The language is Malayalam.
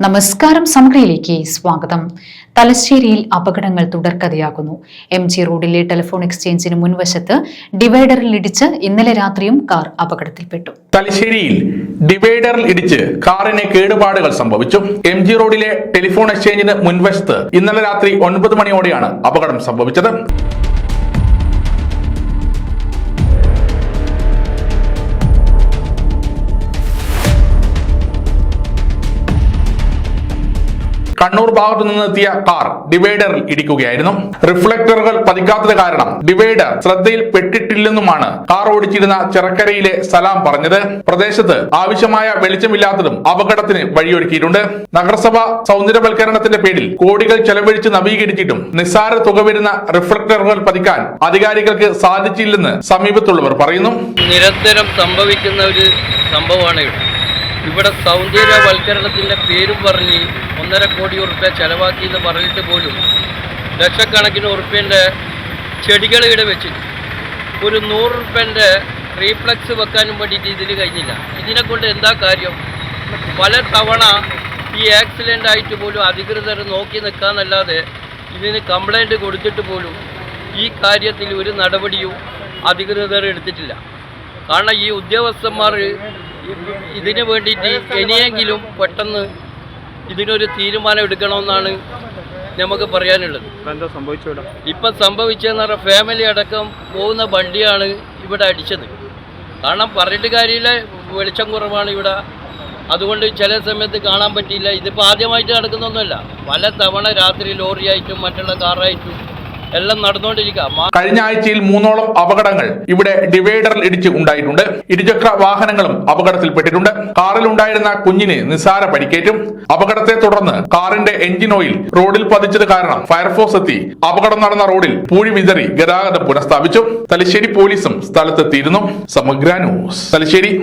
നമസ്കാരം. സമഗ്രയിലേക്ക് സ്വാഗതം. തലശ്ശേരിയിൽ അപകടങ്ങൾ തുടർക്കഥയാകുന്നു. MG റോഡിലെ ടെലിഫോൺ എക്സ്ചേഞ്ചിന് മുൻവശത്ത് ഡിവൈഡറിൽ ഇടിച്ച് ഇന്നലെ രാത്രിയും കാർ അപകടത്തിൽപ്പെട്ടു. തലശ്ശേരിയിൽ ഡിവൈഡറിൽ ഇടിച്ച് കാറിന് കേടുപാടുകൾ സംഭവിച്ചു. MG റോഡിലെ ടെലിഫോൺ എക്സ്ചേഞ്ചിന് മുൻവശത്ത് ഇന്നലെ രാത്രി 9 മണിയോടെയാണ് അപകടം സംഭവിച്ചത്. കണ്ണൂർ ഭാഗത്തു നിന്നെത്തിയ കാർ ഡിവൈഡറിൽ ഇടിക്കുകയായിരുന്നു. റിഫ്ലക്ടറുകൾ പതിക്കാത്തത് കാരണം ഡിവൈഡർ ശ്രദ്ധയിൽ പെട്ടിട്ടില്ലെന്നുമാണ് കാർ ഓടിച്ചിരുന്ന ചെറക്കരയിലെ സലാം പറഞ്ഞത്. പ്രദേശത്ത് ആവശ്യമായ വെളിച്ചമില്ലാത്തതും അപകടത്തിന് വഴിയൊരുക്കിയിട്ടുണ്ട്. നഗരസഭ സൗന്ദര്യവൽക്കരണത്തിന്റെ പേരിൽ കോടികൾ ചെലവഴിച്ച് നവീകരിച്ചിട്ടും നിസ്സാര തുക വരുന്ന റിഫ്ലക്ടറുകൾ പതിക്കാൻ അധികാരികൾക്ക് സാധിച്ചില്ലെന്ന് സമീപത്തുള്ളവർ പറയുന്നു. നിരന്തരം സംഭവിക്കുന്ന ഒരു സംഭവമാണ് ഇവിടെ സൗന്ദര്യവൽക്കരണത്തിന്റെ പേരും പറഞ്ഞ് 1.5 കോടി ഉറുപ്പ്യ ചെലവാക്കി എന്ന് പറഞ്ഞിട്ട് പോലും ലക്ഷക്കണക്കിന് ഉറുപ്പ്യൻ്റെ ചെടികൾ ഇവിടെ വെച്ചിട്ട് ഒരു 100 ഉറുപ്പ്യൻ്റെ റീഫ്ലക്സ് വെക്കാനും വേണ്ടിയിട്ട് ഇതിന് കഴിഞ്ഞില്ല. ഇതിനെ കൊണ്ട് എന്താ കാര്യം? പല തവണ ഈ ആക്സിഡൻ്റ് ആയിട്ട് പോലും അധികൃതർ നോക്കി നിൽക്കാന്നല്ലാതെ ഇതിന് കംപ്ലൈൻറ്റ് കൊടുത്തിട്ട് പോലും ഈ കാര്യത്തിൽ ഒരു നടപടിയും അധികൃതർ എടുത്തിട്ടില്ല. കാരണം ഈ ഉദ്യോഗസ്ഥന്മാർ ഇതിനു വേണ്ടിയിട്ട് ഇനിയെങ്കിലും പെട്ടെന്ന് ഇതിനൊരു തീരുമാനം എടുക്കണമെന്നാണ് നമുക്ക് പറയാനുള്ളത്. ഇപ്പം സംഭവിച്ചതെന്ന് പറഞ്ഞാൽ ഫാമിലി അടക്കം പോകുന്ന വണ്ടിയാണ് ഇവിടെ അടിച്ചത്. കാരണം പറഞ്ഞിട്ട് കാര്യമില്ല, വെളിച്ചം കുറവാണ് ഇവിടെ, അതുകൊണ്ട് ചില സമയത്ത് കാണാൻ പറ്റിയില്ല. ഇതിപ്പോൾ ആദ്യമായിട്ട് നടക്കുന്നൊന്നുമല്ല, പല തവണ രാത്രി ലോറിയായിട്ടും മറ്റുള്ള കാറായിട്ടും എല്ലാം നടന്നുകൊണ്ടിരിക്കുക. കഴിഞ്ഞ ആഴ്ചയിൽ 3ഓളം അപകടങ്ങൾ ഇവിടെ ഡിവൈഡറിൽ ഇടിച്ച് ഉണ്ടായിട്ടുണ്ട്. ഇരുചക്ര വാഹനങ്ങളും അപകടത്തിൽപ്പെട്ടിട്ടുണ്ട്. കാറിൽ ഉണ്ടായിരുന്ന കുഞ്ഞിന് നിസ്സാര പരിക്കേറ്റും. അപകടത്തെ തുടർന്ന് കാറിന്റെ എഞ്ചിൻ ഓയിൽ റോഡിൽ പതിച്ചത് കാരണം ഫയർഫോഴ്സ് എത്തി അപകടം നടന്ന റോഡിൽ പൂഴി വിതറി ഗതാഗതം പുനഃസ്ഥാപിച്ചു. തലശ്ശേരി പോലീസും സ്ഥലത്തെത്തിയിരുന്നു. സമഗ്ര ന്യൂസ്, തലശ്ശേരി.